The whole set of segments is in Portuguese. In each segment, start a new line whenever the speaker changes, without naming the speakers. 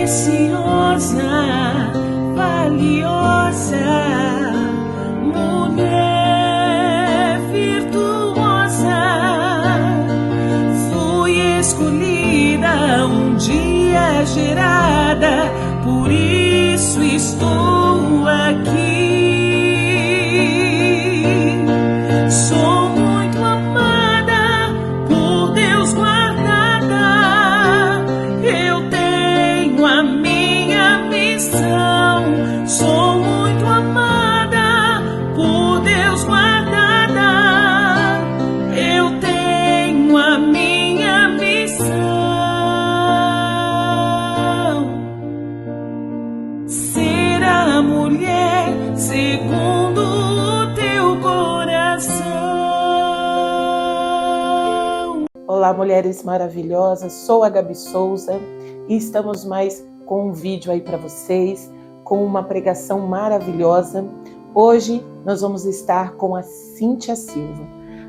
preciosa, valiosa, mulher virtuosa. Fui escolhida, um dia gerada, por isso estou aqui. Sou muito amada, por Deus guardada. Eu tenho a minha missão. Sou muito amada, por Deus guardada. Eu tenho a minha missão. Ser a mulher segundo o teu coração.
Olá, mulheres maravilhosas, sou a Gabi Souza e estamos mais com um vídeo aí para vocês, com uma pregação maravilhosa. Hoje nós vamos estar com a Cíntia Silva.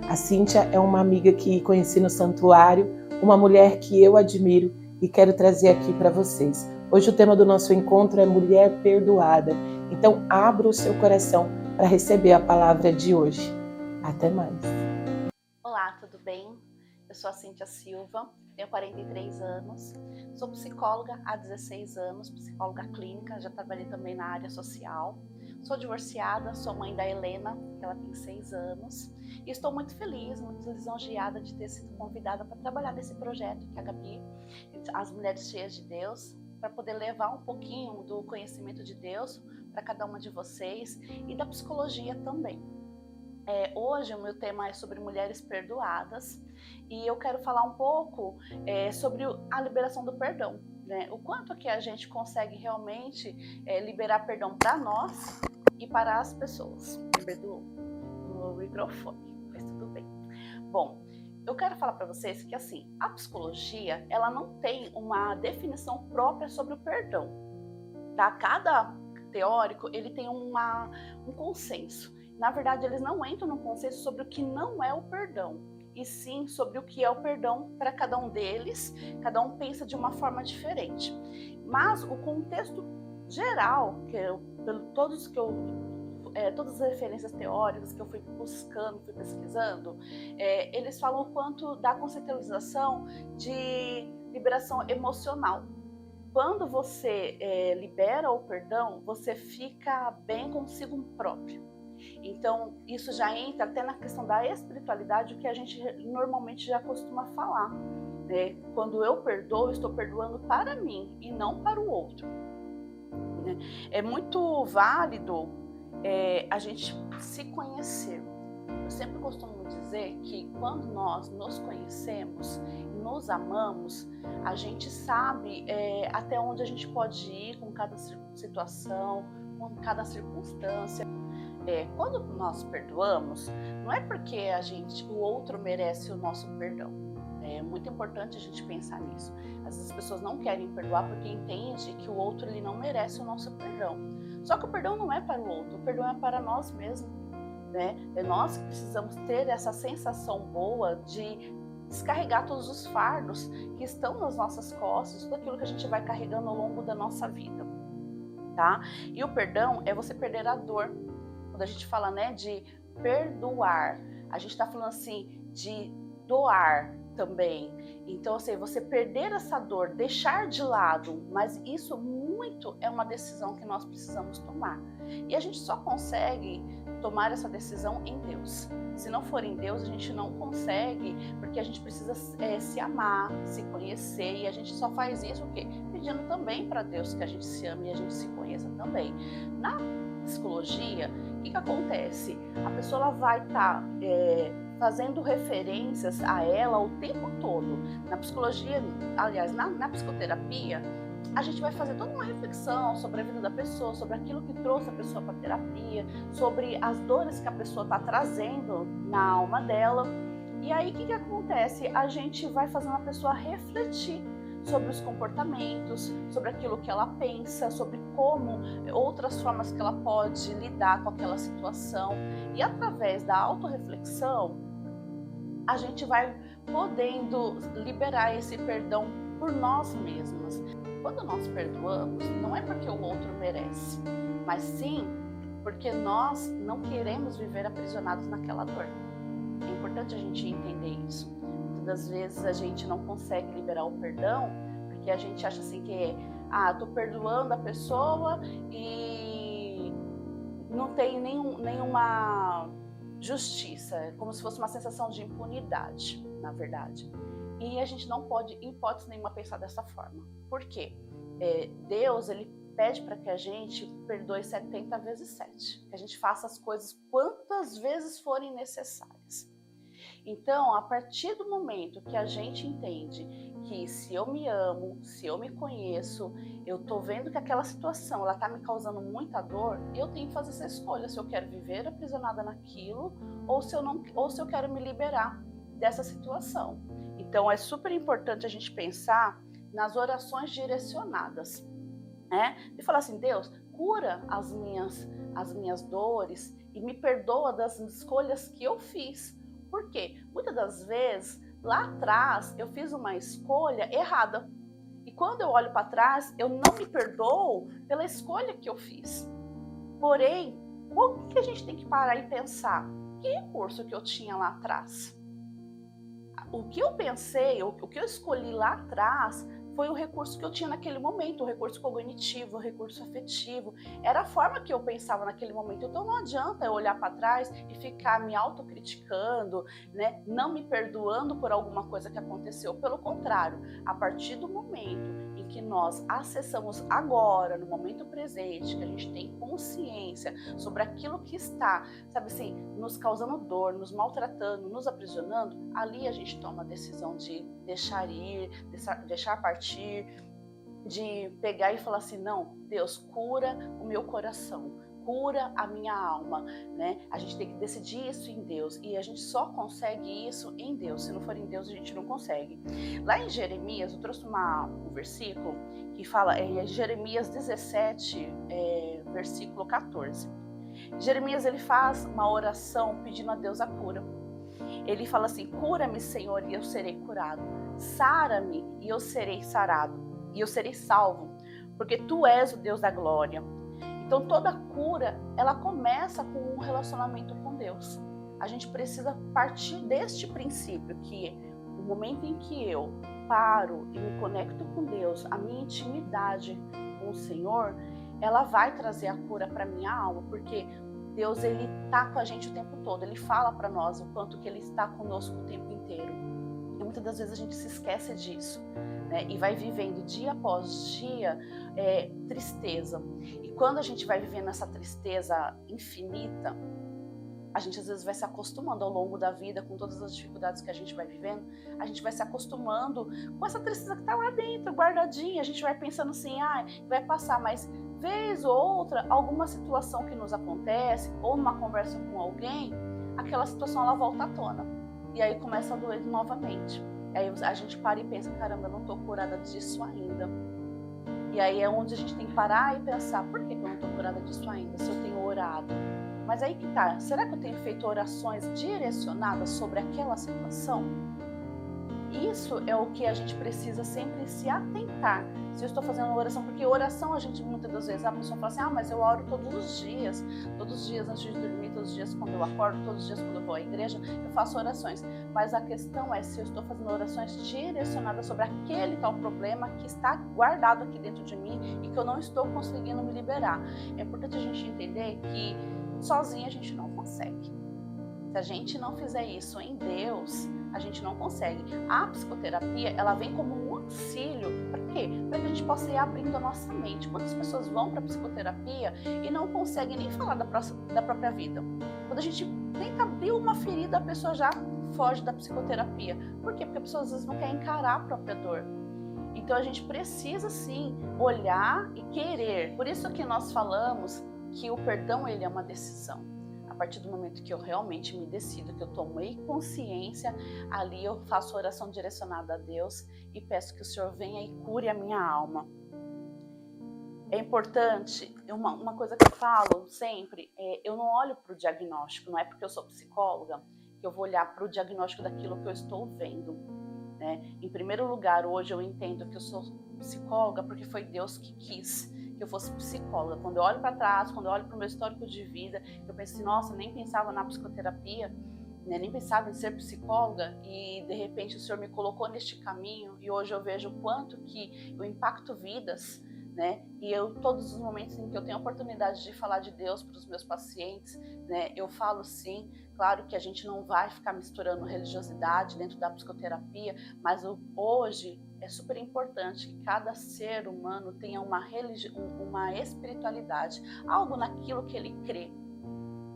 A Cíntia é uma amiga que conheci no santuário, uma mulher que eu admiro e quero trazer aqui para vocês. Hoje o tema do nosso encontro é Mulher Perdoada. Então abra o seu coração para receber a palavra de hoje. Até mais.
Olá, tudo bem? Eu sou a Cíntia Silva, tenho 43 anos, sou psicóloga há 16 anos, psicóloga clínica, já trabalhei também na área social. Sou divorciada, sou mãe da Helena, que ela tem 6 anos, e estou muito feliz, muito lisonjeada de ter sido convidada para trabalhar nesse projeto que é a Gabi, As Mulheres Cheias de Deus, para poder levar um pouquinho do conhecimento de Deus para cada uma de vocês e da psicologia também. Hoje o meu tema é sobre mulheres perdoadas e eu quero falar um pouco sobre a liberação do perdão, né? O quanto que a gente consegue realmente liberar perdão para nós e para as pessoas. Me perdoou no microfone, mas tudo bem. Bom, eu quero falar para vocês que assim, a psicologia ela não tem uma definição própria sobre o perdão, tá? Cada teórico ele tem um consenso. Na verdade, eles não entram no consenso sobre o que não é o perdão, e sim sobre o que é o perdão para cada um deles. Cada um pensa de uma forma diferente. Mas o contexto geral, todas as referências teóricas que eu fui buscando, fui pesquisando, eles falam o quanto da conceitualização de liberação emocional. Quando você libera o perdão, você fica bem consigo próprio. Então, isso já entra até na questão da espiritualidade, o que a gente normalmente já costuma falar, né? Quando eu perdoo, eu estou perdoando para mim e não para o outro, né? É muito válido a gente se conhecer. Eu sempre costumo dizer que quando nós nos conhecemos e nos amamos, a gente sabe até onde a gente pode ir com cada situação, com cada circunstância. Quando nós perdoamos, não é porque o outro merece o nosso perdão. É muito importante a gente pensar nisso. Às vezes as pessoas não querem perdoar porque entendem que o outro ele não merece o nosso perdão. Só que o perdão não é para o outro, o perdão é para nós mesmos, né? É nós que precisamos ter essa sensação boa de descarregar todos os fardos que estão nas nossas costas, tudo aquilo que a gente vai carregando ao longo da nossa vida, tá? E o perdão é você perder a dor. Quando a gente fala, né, de perdoar, a gente está falando assim de doar também. Então, assim, você perder essa dor, deixar de lado, mas isso muito é uma decisão que nós precisamos tomar. E a gente só consegue tomar essa decisão em Deus. Se não for em Deus, a gente não consegue, porque a gente precisa se amar, se conhecer, e a gente só faz isso o quê? Pedindo também para Deus que a gente se ame e a gente se conheça também. Na psicologia, o que acontece? A pessoa ela vai estar fazendo referências a ela o tempo todo. Na psicologia, aliás, na psicoterapia, a gente vai fazer toda uma reflexão sobre a vida da pessoa, sobre aquilo que trouxe a pessoa para a terapia, sobre as dores que a pessoa está trazendo na alma dela. E aí, o que acontece? A gente vai fazendo a pessoa refletir sobre os comportamentos, sobre aquilo que ela pensa, sobre como outras formas que ela pode lidar com aquela situação. E através da autorreflexão, a gente vai podendo liberar esse perdão por nós mesmas. quando nós perdoamos, não é porque o outro merece, mas sim porque nós não queremos viver aprisionados naquela dor. É importante a gente entender isso. Muitas das vezes a gente não consegue liberar o perdão porque a gente acha assim que tô perdoando a pessoa e não tem nenhuma justiça, é como se fosse uma sensação de impunidade, na verdade. E a gente não pode, em hipótese nenhuma, pensar dessa forma. Por quê? Deus, ele pede para que a gente perdoe 70 vezes 7, que a gente faça as coisas quantas vezes forem necessárias. Então, a partir do momento que a gente entende que se eu me amo, se eu me conheço, eu tô vendo que aquela situação ela tá me causando muita dor, eu tenho que fazer essa escolha se eu quero viver aprisionada naquilo ou se eu quero me liberar dessa situação. Então, é super importante a gente pensar nas orações direcionadas, né? E falar assim: Deus, cura as minhas dores e me perdoa das escolhas que eu fiz. Por quê? Muitas das vezes, lá atrás, eu fiz uma escolha errada. E quando eu olho para trás, eu não me perdoo pela escolha que eu fiz. Porém, o que a gente tem que parar e pensar? Que recurso que eu tinha lá atrás? O que eu pensei, o que eu escolhi lá atrás, foi o recurso que eu tinha naquele momento, o recurso cognitivo, o recurso afetivo. Era a forma que eu pensava naquele momento. Então não adianta eu olhar para trás e ficar me autocriticando, né? Não me perdoando por alguma coisa que aconteceu. Pelo contrário, a partir do momento em que nós acessamos agora, no momento presente, que a gente tem consciência sobre aquilo que está, sabe assim, nos causando dor, nos maltratando, nos aprisionando, ali a gente toma a decisão de deixar ir, deixar partir, de pegar e falar assim: não, Deus, cura o meu coração, cura a minha alma, né? A gente tem que decidir isso em Deus, e a gente só consegue isso em Deus. Se não for em Deus, a gente não consegue. Lá em Jeremias, eu trouxe um versículo que fala, é Jeremias 17, versículo 14. Jeremias, ele faz uma oração pedindo a Deus a cura. Ele fala assim: cura-me, Senhor, e eu serei curado. Sara-me, e eu serei sarado. E eu serei salvo, porque Tu és o Deus da glória. Então, toda cura, ela começa com um relacionamento com Deus. A gente precisa partir deste princípio, que no momento em que eu paro e me conecto com Deus, a minha intimidade com o Senhor, ela vai trazer a cura para minha alma, porque Deus, ele está com a gente o tempo todo, ele fala para nós o quanto que ele está conosco o tempo inteiro. E muitas das vezes a gente se esquece disso, né? E vai vivendo dia após dia tristeza. E quando a gente vai vivendo essa tristeza infinita, a gente às vezes vai se acostumando ao longo da vida, com todas as dificuldades que a gente vai vivendo, a gente vai se acostumando com essa tristeza que está lá dentro, guardadinha. A gente vai pensando assim: vai passar, mas vez ou outra, alguma situação que nos acontece, ou numa conversa com alguém, aquela situação ela volta à tona. E aí começa a doer novamente. E aí a gente para e pensa: caramba, eu não estou curada disso ainda. E aí é onde a gente tem que parar e pensar: por que eu não estou curada disso ainda, se eu tenho orado? Mas aí que tá, será que eu tenho feito orações direcionadas sobre aquela situação? Isso é o que a gente precisa sempre se atentar. Se eu estou fazendo uma oração, porque oração a gente muitas das vezes, a pessoa fala assim: mas eu oro todos os dias antes de dormir, todos os dias quando eu acordo, todos os dias quando eu vou à igreja, eu faço orações. Mas a questão é se eu estou fazendo orações direcionadas sobre aquele tal problema que está guardado aqui dentro de mim e que eu não estou conseguindo me liberar. É importante a gente entender que sozinho a gente não consegue. Se a gente não fizer isso em Deus, a gente não consegue. A psicoterapia, ela vem como um auxílio. Para quê? Para que a gente possa ir abrindo a nossa mente. Quantas pessoas vão para a psicoterapia e não conseguem nem falar da própria vida? Quando a gente tenta abrir uma ferida, a pessoa já foge da psicoterapia. Por quê? Porque a pessoa às vezes não quer encarar a própria dor. Então a gente precisa sim olhar e querer. Por isso que nós falamos que o perdão, ele é uma decisão. A partir do momento que eu realmente me decido, que eu tomei consciência, ali eu faço oração direcionada a Deus e peço que o Senhor venha e cure a minha alma. É importante, uma coisa que eu falo sempre, eu não olho para o diagnóstico, não é porque eu sou psicóloga que eu vou olhar para o diagnóstico daquilo que eu estou vendo. né? Em primeiro lugar, hoje eu entendo que eu sou psicóloga porque foi Deus que quis que eu fosse psicóloga. Quando eu olho para trás, quando eu olho para o meu histórico de vida, eu penso assim, nossa, nem pensava na psicoterapia, né? Nem pensava em ser psicóloga, e de repente o Senhor me colocou neste caminho, e hoje eu vejo o quanto que eu impacto vidas, né? E eu, todos os momentos em que eu tenho a oportunidade de falar de Deus para os meus pacientes, né, eu falo sim. Claro que a gente não vai ficar misturando religiosidade dentro da psicoterapia, mas hoje é super importante que cada ser humano tenha uma espiritualidade, algo naquilo que ele crê,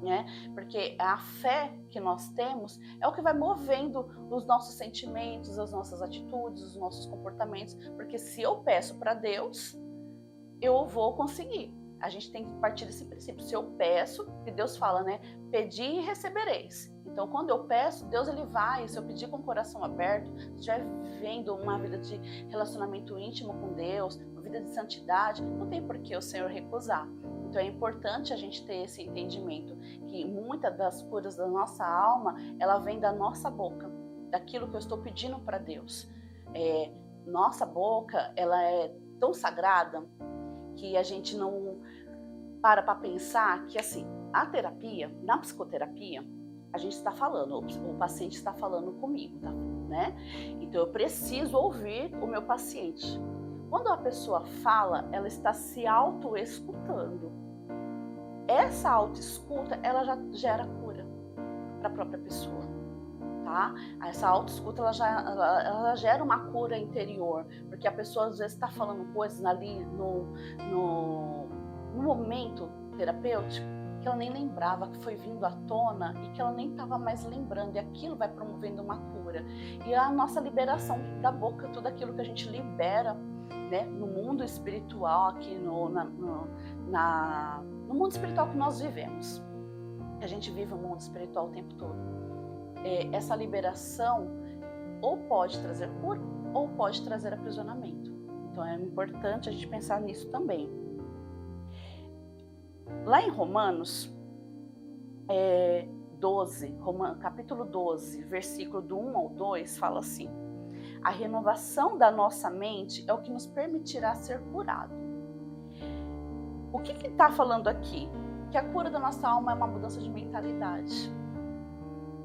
né? Porque a fé que nós temos é o que vai movendo os nossos sentimentos, as nossas atitudes, os nossos comportamentos, porque se eu peço para Deus, eu vou conseguir. A gente tem que partir desse princípio. Se eu peço, que Deus fala, né? Pedi e recebereis. Então, quando eu peço, Deus ele vai. Se eu pedir com o coração aberto, se estiver vivendo uma vida de relacionamento íntimo com Deus, uma vida de santidade, não tem por que o Senhor recusar. Então, é importante a gente ter esse entendimento que muitas das curas da nossa alma, ela vem da nossa boca, daquilo que eu estou pedindo para Deus. Nossa boca, ela é tão sagrada que a gente não para pensar que, assim, a terapia, na psicoterapia, a gente está falando, o paciente está falando comigo, tá, né? Então, eu preciso ouvir o meu paciente. Quando a pessoa fala, ela está se auto-escutando. Essa auto-escuta, ela já gera cura para a própria pessoa. Tá? Essa autoescuta ela já gera uma cura interior, porque a pessoa às vezes está falando coisas ali no momento terapêutico que ela nem lembrava, que foi vindo à tona e que ela nem estava mais lembrando, e aquilo vai promovendo uma cura. E a nossa liberação da boca, tudo aquilo que a gente libera, né, no mundo espiritual, aqui no mundo espiritual que nós vivemos, que a gente vive o mundo espiritual o tempo todo. Essa liberação ou pode trazer cura ou pode trazer aprisionamento. Então é importante a gente pensar nisso também. Lá em Romanos 12, capítulo 12, versículo do 1 ao 2, fala assim: a renovação da nossa mente é o que nos permitirá ser curado. O que está falando aqui? Que a cura da nossa alma é uma mudança de mentalidade.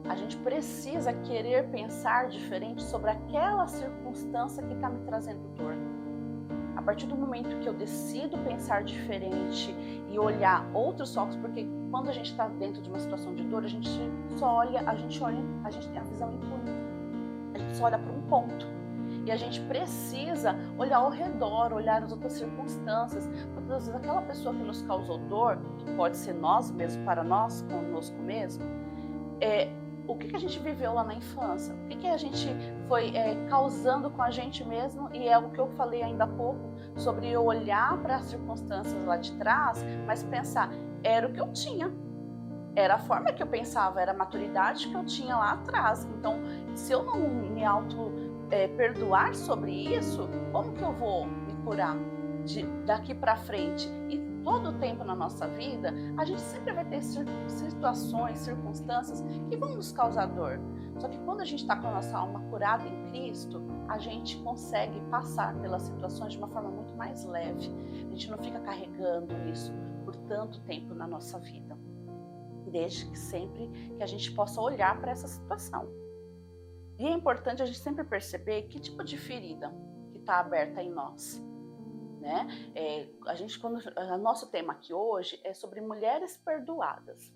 A gente precisa querer pensar diferente sobre aquela circunstância que está me trazendo dor. A partir do momento que eu decido pensar diferente e olhar outros focos, porque quando a gente está dentro de uma situação de dor, a gente tem a visão incluída. A gente só olha para um ponto. E a gente precisa olhar ao redor, olhar as outras circunstâncias. Muitas vezes aquela pessoa que nos causou dor, que pode ser nós mesmos, para nós, conosco mesmo, o que a gente viveu lá na infância, o que a gente foi causando com a gente mesmo, e é o que eu falei ainda há pouco, sobre eu olhar para as circunstâncias lá de trás, mas pensar, era o que eu tinha, era a forma que eu pensava, era a maturidade que eu tinha lá atrás. Então, se eu não me perdoar sobre isso, como que eu vou me curar daqui para frente? E todo o tempo na nossa vida, a gente sempre vai ter situações, circunstâncias que vão nos causar dor. Só que quando a gente está com a nossa alma curada em Cristo, a gente consegue passar pelas situações de uma forma muito mais leve. A gente não fica carregando isso por tanto tempo na nossa vida. Desde que sempre que a gente possa olhar para essa situação. E é importante a gente sempre perceber que tipo de ferida que está aberta em nós. Né? O nosso tema aqui hoje é sobre mulheres perdoadas.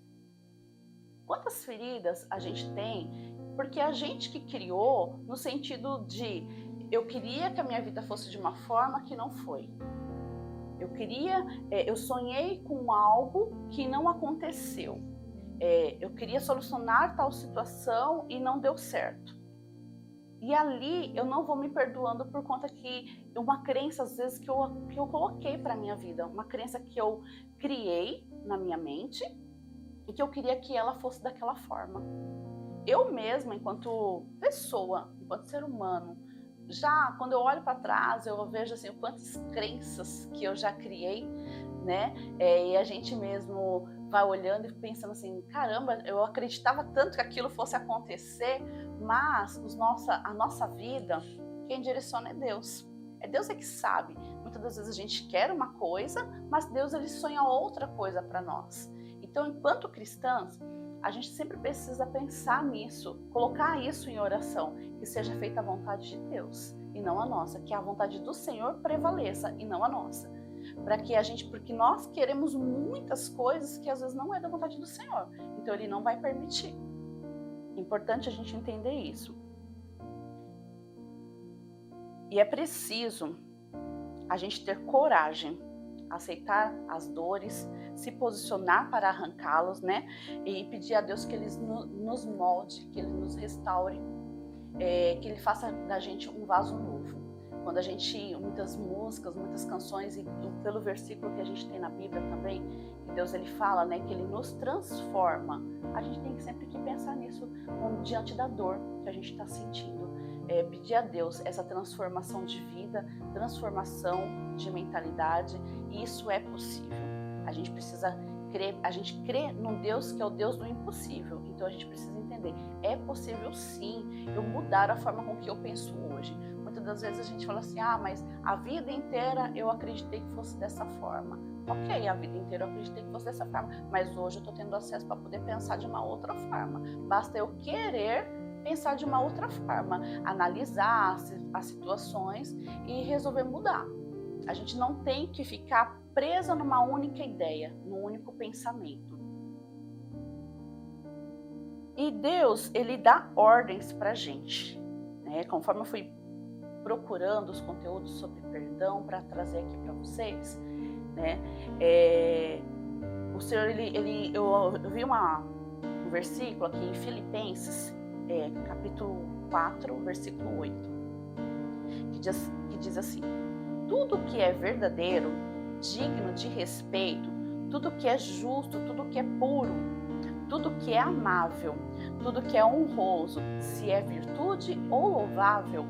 Quantas feridas a gente tem? Porque a gente que criou no sentido de eu queria que a minha vida fosse de uma forma que não foi. Eu sonhei com algo que não aconteceu. Eu queria solucionar tal situação e não deu certo. E ali eu não vou me perdoando por conta que uma crença, às vezes, que eu coloquei para a minha vida, uma crença que eu criei na minha mente e que eu queria que ela fosse daquela forma. Eu mesma, enquanto pessoa, enquanto ser humano, já quando eu olho para trás, eu vejo assim, quantas crenças que eu já criei, né? E a gente mesmo vai olhando e pensando assim, caramba, eu acreditava tanto que aquilo fosse acontecer, mas a nossa vida, quem direciona é Deus. É Deus que sabe. Muitas das vezes a gente quer uma coisa, mas Deus ele sonha outra coisa para nós. Então, enquanto cristãs, a gente sempre precisa pensar nisso, colocar isso em oração, que seja feita a vontade de Deus e não a nossa, que a vontade do Senhor prevaleça e não a nossa. Porque nós queremos muitas coisas que às vezes não é da vontade do Senhor, então Ele não vai permitir. É importante a gente entender isso. E é preciso a gente ter coragem, aceitar as dores, se posicionar para arrancá-los, né? E pedir a Deus que Ele nos molde, que Ele nos restaure, que Ele faça da gente um vaso novo. Quando a gente, muitas músicas, muitas canções, e pelo versículo que a gente tem na Bíblia também, que Deus ele fala, né, que Ele nos transforma, a gente tem sempre que pensar nisso diante da dor que a gente está sentindo. Pedir a Deus essa transformação de vida, transformação de mentalidade, e isso é possível. A gente precisa crer, a gente crê num Deus que é o Deus do impossível, então a gente precisa entender, é possível sim eu mudar a forma com que eu penso hoje. Muitas das vezes a gente fala assim, mas a vida inteira eu acreditei que fosse dessa forma. Ok, a vida inteira eu acreditei que fosse dessa forma, mas hoje eu estou tendo acesso para poder pensar de uma outra forma. Basta eu querer pensar de uma outra forma, analisar as situações e resolver mudar. A gente não tem que ficar presa numa única ideia, num único pensamento. E Deus, Ele dá ordens pra gente, né? Conforme eu fui procurando os conteúdos sobre perdão para trazer aqui para vocês, né? O Senhor, eu vi um versículo aqui em Filipenses, capítulo 4, versículo 8, que diz assim: tudo que é verdadeiro, digno de respeito, tudo que é justo, tudo que é puro, tudo que é amável, tudo que é honroso, se é virtude ou louvável,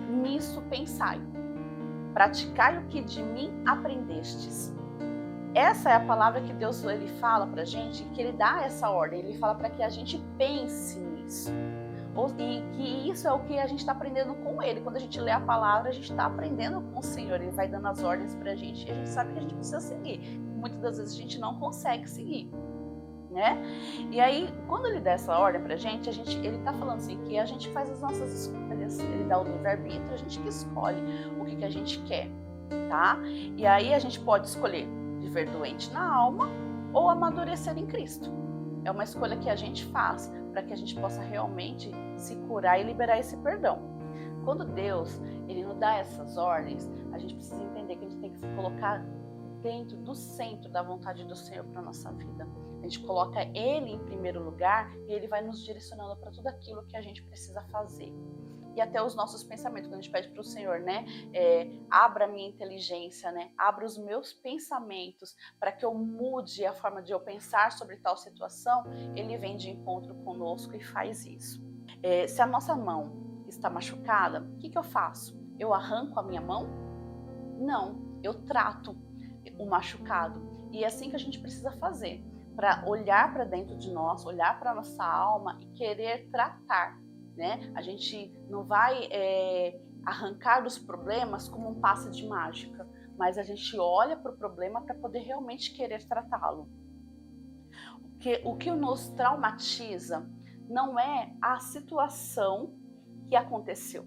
nisso pensai. Praticai o que de mim aprendestes. Essa é a palavra que Deus ele fala pra gente, que Ele dá essa ordem. Ele fala para que a gente pense nisso. E que isso é o que a gente está aprendendo com Ele. Quando a gente lê a palavra, a gente está aprendendo com o Senhor. Ele vai dando as ordens pra gente e a gente sabe que a gente precisa seguir. Muitas das vezes a gente não consegue seguir, né? E aí, quando Ele dá essa ordem pra gente, Ele tá falando assim, que a gente faz as nossas escolhas. Ele dá o livre-arbítrio, a gente que escolhe o que a gente quer, tá? E aí a gente pode escolher viver doente na alma ou amadurecer em Cristo. É uma escolha que a gente faz para que a gente possa realmente se curar e liberar esse perdão. Quando Deus ele nos dá essas ordens, a gente precisa entender que a gente tem que se colocar dentro do centro da vontade do Senhor para a nossa vida. A gente coloca Ele em primeiro lugar e Ele vai nos direcionando para tudo aquilo que a gente precisa fazer. E até os nossos pensamentos, quando a gente pede para o Senhor, né? Abra a minha inteligência, né? Abra os meus pensamentos para que eu mude a forma de eu pensar sobre tal situação. Ele vem de encontro conosco e faz isso. Se a nossa mão está machucada, o que eu faço? Eu arranco a minha mão? Não, eu trato o machucado. E é assim que a gente precisa fazer, para olhar para dentro de nós, olhar para a nossa alma e querer tratar. Né? A gente não vai arrancar dos problemas como um passe de mágica, mas a gente olha para o problema para poder realmente querer tratá-lo. O que nos traumatiza não é a situação que aconteceu,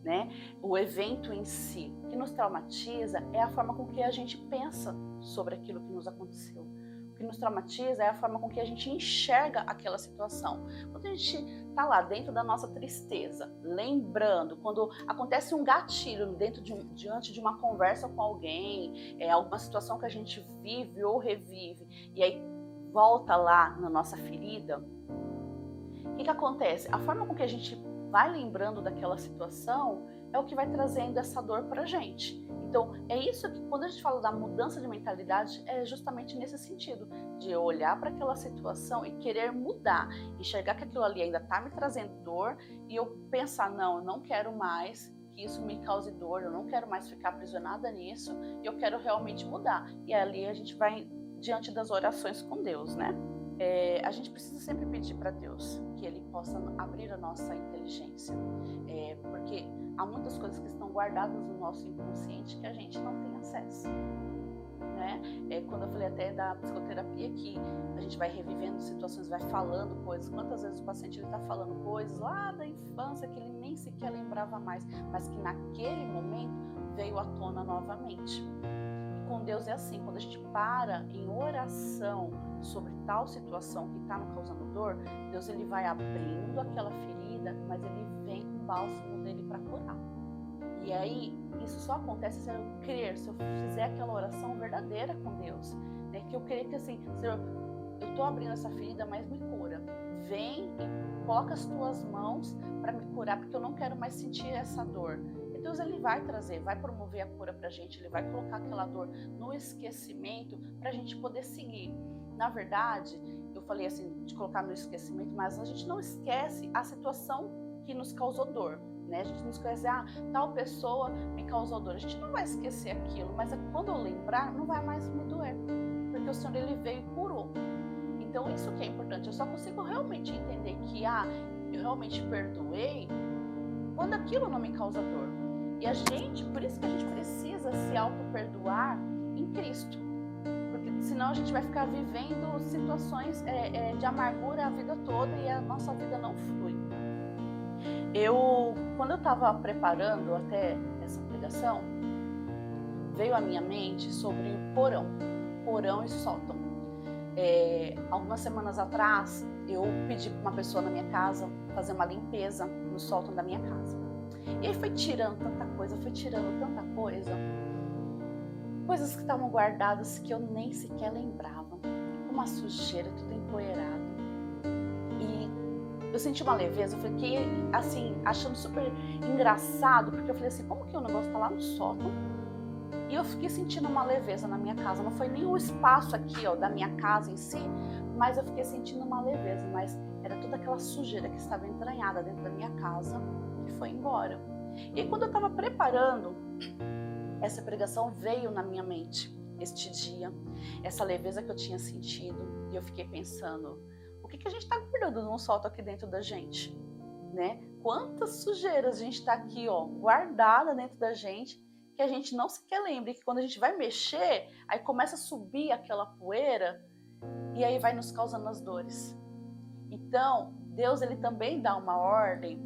né? O evento em si. O que nos traumatiza é a forma com que a gente pensa sobre aquilo que nos aconteceu. O que nos traumatiza é a forma com que a gente enxerga aquela situação. Quando a gente está lá dentro da nossa tristeza, lembrando, quando acontece um gatilho diante de uma conversa com alguém, alguma situação que a gente vive ou revive, e aí volta lá na nossa ferida, o que acontece? A forma com que a gente vai lembrando daquela situação é o que vai trazendo essa dor para a gente. Então, é isso que, quando a gente fala da mudança de mentalidade, é justamente nesse sentido, de eu olhar para aquela situação e querer mudar, enxergar que aquilo ali ainda está me trazendo dor e eu pensar, não, eu não quero mais que isso me cause dor, eu não quero mais ficar aprisionada nisso, eu quero realmente mudar. E ali a gente vai diante das orações com Deus, né? a gente precisa sempre pedir para Deus que Ele possa abrir a nossa inteligência, porque há muitas coisas que estão guardadas no nosso inconsciente que a gente não tem acesso, né? Quando eu falei até da psicoterapia, que a gente vai revivendo situações, vai falando coisas, quantas vezes o paciente está falando coisas lá da infância que ele nem sequer lembrava mais, mas que naquele momento veio à tona novamente. Com Deus é assim, quando a gente para em oração sobre tal situação que está nos causando dor, Deus ele vai abrindo aquela ferida, mas ele vem com o bálsamo dele para curar. E aí, isso só acontece se eu crer, se eu fizer aquela oração verdadeira com Deus, né? Que eu creio que assim, Senhor, eu estou abrindo essa ferida, mas me cura. Vem e coloca as tuas mãos para me curar, porque eu não quero mais sentir essa dor. Deus ele vai trazer, vai promover a cura pra gente, ele vai colocar aquela dor no esquecimento pra gente poder seguir. Na verdade, eu falei assim, de colocar no esquecimento, mas a gente não esquece a situação que nos causou dor, né? A gente não esquece, tal pessoa me causou dor. A gente não vai esquecer aquilo, mas quando eu lembrar, não vai mais me doer, porque o Senhor ele veio e curou. Então isso que é importante, eu só consigo realmente entender que, eu realmente perdoei quando aquilo não me causa dor. E a gente, por isso que a gente precisa se auto-perdoar em Cristo. Porque senão a gente vai ficar vivendo situações de amargura a vida toda e a nossa vida não flui. Quando eu estava preparando até essa pregação, veio à minha mente sobre o porão e sótão. Algumas semanas atrás, eu pedi para uma pessoa na minha casa fazer uma limpeza no sótão da minha casa. E aí foi tirando tanta coisa, coisas que estavam guardadas que eu nem sequer lembrava, uma sujeira, tudo empoeirado. E eu senti uma leveza, eu fiquei assim, achando super engraçado, porque eu falei assim, como que o negócio tá lá no sótão? E eu fiquei sentindo uma leveza na minha casa, não foi nem o espaço aqui, da minha casa em si, mas eu fiquei sentindo uma leveza, mas era toda aquela sujeira que estava entranhada dentro da minha casa, que foi embora. E aí, quando eu estava preparando essa pregação, veio na minha mente este dia, essa leveza que eu tinha sentido, e eu fiquei pensando, o que a gente está guardando num sótão aqui dentro da gente, né? Quantas sujeiras a gente está aqui, guardada dentro da gente, que a gente não sequer lembra, e que quando a gente vai mexer, aí começa a subir aquela poeira, e aí vai nos causando as dores. Então, Deus ele também dá uma ordem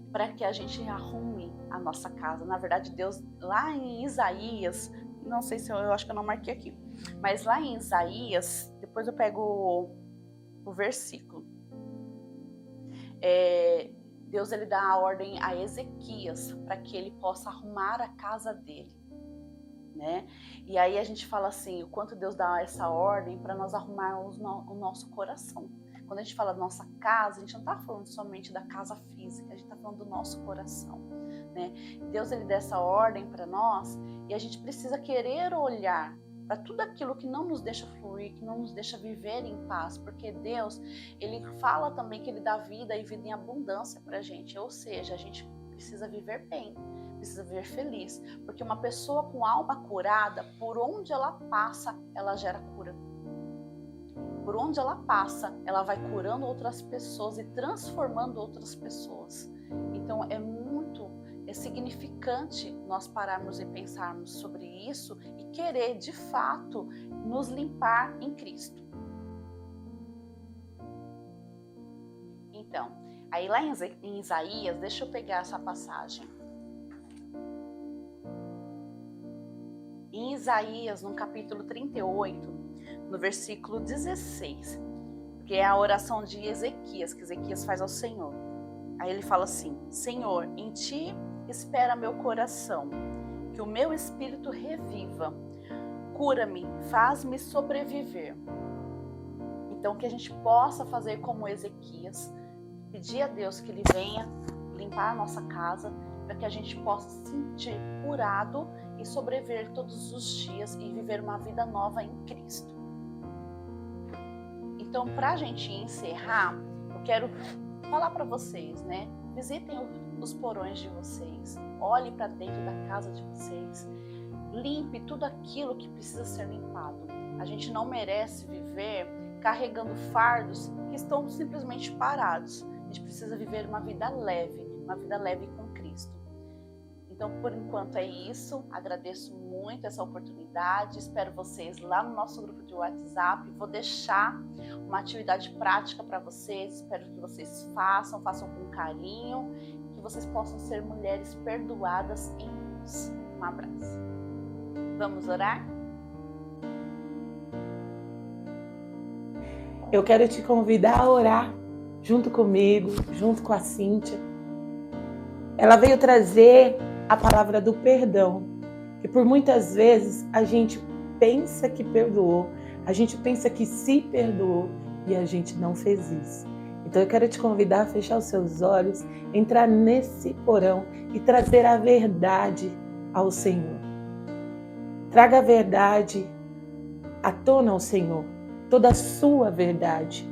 para que a gente arrume a nossa casa. Na verdade, Deus, lá em Isaías, não sei se eu acho que eu não marquei aqui, mas lá em Isaías, depois eu pego o versículo, Deus ele dá a ordem a Ezequias para que ele possa arrumar a casa dele, né? E aí a gente fala assim, o quanto Deus dá essa ordem para nós arrumarmos o nosso coração. Quando a gente fala da nossa casa, a gente não está falando somente da casa física, a gente está falando do nosso coração, né? Deus ele dá essa ordem para nós e a gente precisa querer olhar para tudo aquilo que não nos deixa fluir, que não nos deixa viver em paz, porque Deus, ele fala também que ele dá vida e vida em abundância para a gente, ou seja, a gente precisa viver bem, precisa viver feliz, porque uma pessoa com alma curada, por onde ela passa, ela gera cura. Por onde ela passa, ela vai curando outras pessoas e transformando outras pessoas. Então é significante nós pararmos e pensarmos sobre isso e querer, de fato, nos limpar em Cristo. Então, aí lá em Isaías, deixa eu pegar essa passagem. Em Isaías, no capítulo 38, no versículo 16, que é a oração de Ezequias, que Ezequias faz ao Senhor. Aí ele fala assim: Senhor, em ti espera meu coração, que o meu espírito reviva. Cura-me, faz-me sobreviver. Então que a gente possa fazer como Ezequias, pedir a Deus que ele venha limpar a nossa casa, para que a gente possa se sentir curado e sobreviver todos os dias e viver uma vida nova em Cristo. Então, para a gente encerrar, eu quero falar para vocês, né? Visitem os porões de vocês, olhe para dentro da casa de vocês, limpe tudo aquilo que precisa ser limpado. A gente não merece viver carregando fardos que estão simplesmente parados. A gente precisa viver uma vida leve com Cristo. Então, por enquanto é isso. Agradeço muito essa oportunidade. Espero vocês lá no nosso grupo de WhatsApp. Vou deixar uma atividade prática para vocês. Espero que vocês façam com carinho, que vocês possam ser mulheres perdoadas em Deus. Um abraço. Vamos orar?
Eu quero te convidar a orar junto comigo, junto com a Cíntia. Ela veio trazer a palavra do perdão, que por muitas vezes a gente pensa que perdoou, a gente pensa que se perdoou e a gente não fez isso. Então eu quero te convidar a fechar os seus olhos, entrar nesse porão e trazer a verdade ao Senhor. Traga a verdade à tona ao Senhor, toda a sua verdade.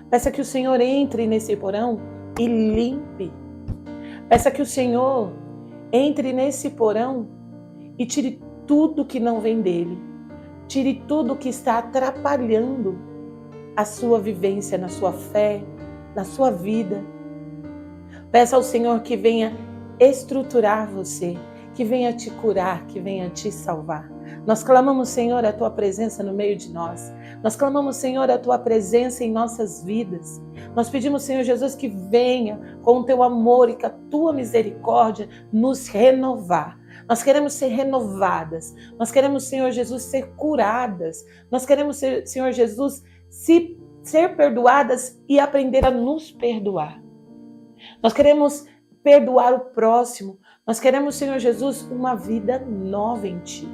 Peça que o Senhor entre nesse porão e limpe. Peça que o Senhor entre nesse porão e tire tudo que não vem dele. Tire tudo que está atrapalhando a sua vivência na sua fé, na sua vida. Peça ao Senhor que venha estruturar você, que venha te curar, que venha te salvar. Nós clamamos, Senhor, a Tua presença no meio de nós. Nós clamamos, Senhor, a Tua presença em nossas vidas. Nós pedimos, Senhor Jesus, que venha com o Teu amor e com a Tua misericórdia nos renovar. Nós queremos ser renovadas. Nós queremos, Senhor Jesus, ser curadas. Nós queremos, Senhor Jesus, ser perdoadas e aprender a nos perdoar. Nós queremos perdoar o próximo. Nós queremos, Senhor Jesus, uma vida nova em Ti.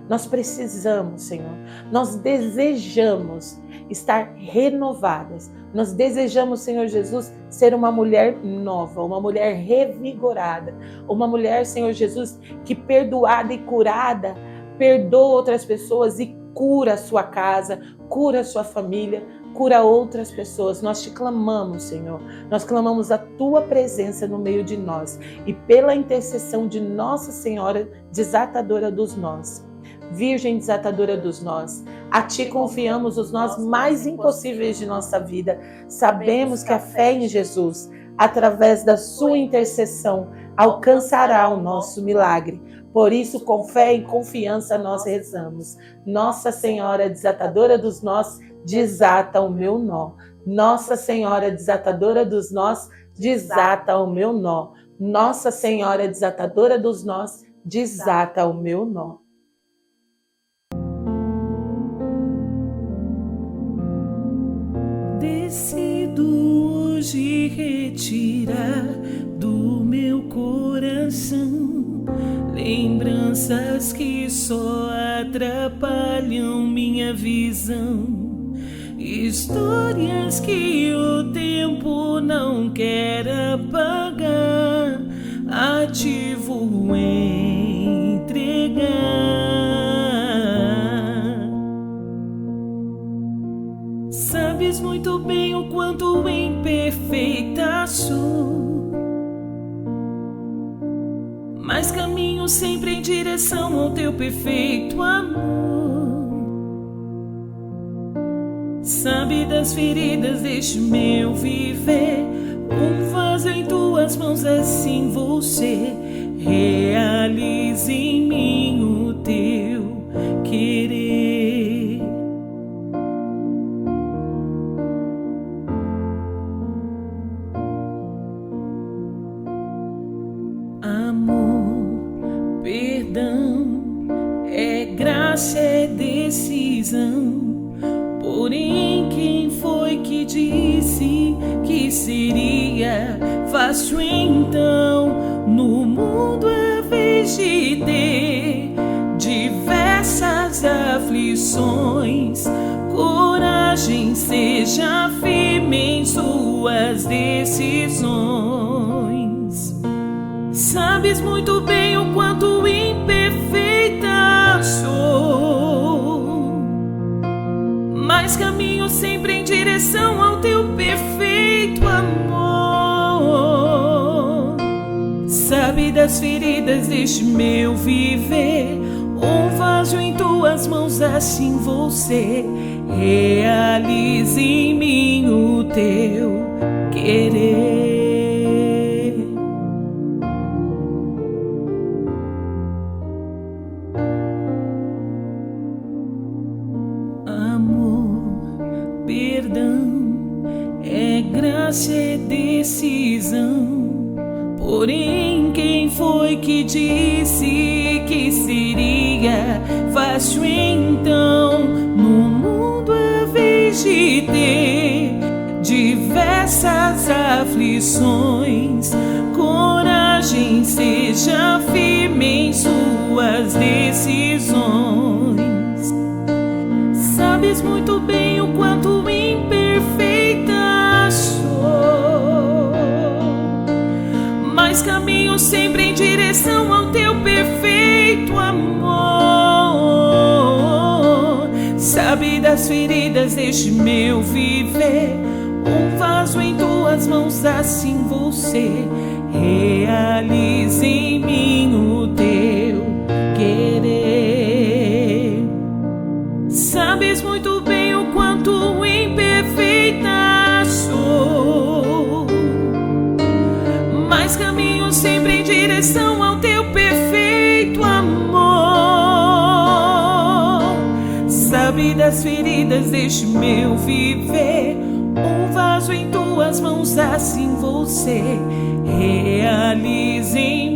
Nós precisamos, Senhor, nós desejamos estar renovadas. Nós desejamos, Senhor Jesus, ser uma mulher nova, uma mulher revigorada, uma mulher, Senhor Jesus, que perdoada e curada, perdoa outras pessoas e cura a sua casa, cura a sua família, cura outras pessoas. Nós te clamamos, Senhor. Nós clamamos a Tua presença no meio de nós e pela intercessão de Nossa Senhora Desatadora dos Nós. Virgem Desatadora dos Nós, a Ti confiamos os nós mais impossíveis de nossa vida. Sabemos que a fé em Jesus, através da Sua intercessão, alcançará o nosso milagre. Por isso, com fé e confiança, nós rezamos. Nossa Senhora Desatadora dos Nós, desata o meu nó. Nossa Senhora Desatadora dos Nós, desata o meu nó. Nossa Senhora Desatadora dos Nós, desata o meu nó.
Decido hoje retirar do meu coração lembranças que só atrapalham minha visão, histórias que o tempo não quer apagar, a Ti vou entregar. Sabes muito bem o quanto imperfeita sou, mas caminho sempre em direção ao Teu perfeito amor. Sabe das feridas deste meu viver, um vaso em Tuas mãos, assim você realize em mim o Teu querer. Amor, perdão, é graça, é decisão. Porém, quem foi que disse que seria fácil então? No mundo a vez de ter diversas aflições, coragem, seja firme em suas decisões. Sabes muito bem o quanto imperfeita sou, mas caminho sempre em direção ao Teu perfeito amor. Sabe das feridas deste meu viver, Um vaso em tuas mãos, assim você realiza em mim o teu querer. Amor, perdão, é graça, é decisão. Porém, quem foi que disse que seria fácil então no mundo a vez de ter diversas aflições? Coragem, seja firme em suas decisões. Sabes muito bem o quanto imperfeita sou, mas caminho sempre em direção ao teu perfeito amor. Sabe das feridas deste meu viver, um vaso em tuas mãos, assim você realiza em mim o teu querer. Sabes muito bem o quanto imperfeita sou, mas caminho sempre em direção ao teu perfeito amor. Sabe das feridas deste meu viver, um vaso em tuas mãos, assim você realiza em